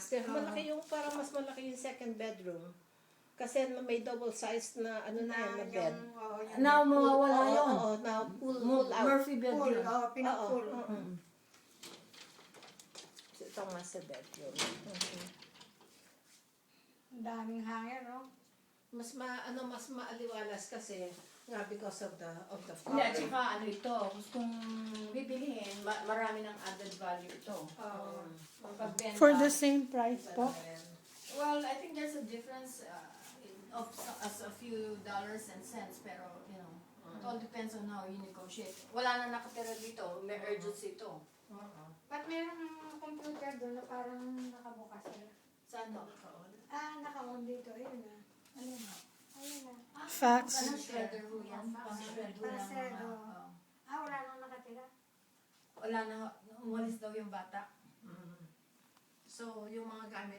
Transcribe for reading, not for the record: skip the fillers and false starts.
Kasi malaki yung, parang mas malaki yung second bedroom. Kasi may double size na ano na yan, na bed. Now, mawawala yun. Oo, na pull out. Murphy bed Pull, yun. pinapull. So, ito nga sa bedroom. Ang daming hangin, no? Mas maaliwalas kasi nga because of the Hindi, flower. at saka ano ito, kung bibilihin, marami ng added value ito. Pagbenta. For the same price po? Well, I think there's a difference of as a few dollars and cents, pero you know, it all depends on how you negotiate. Wala na nakatira dito, may urgency ito. Ba't meron ng computer doon na parang nakabukas sila? Saan no? Naka-on dito. Ayun na. Ayun na. Ayun na. Fax. Parang shredder ho yan. Pang shred ho Para ng shred, mga... oo. Wala nang nakatira. Wala na, umalis daw yung bata. So, yung mga gamit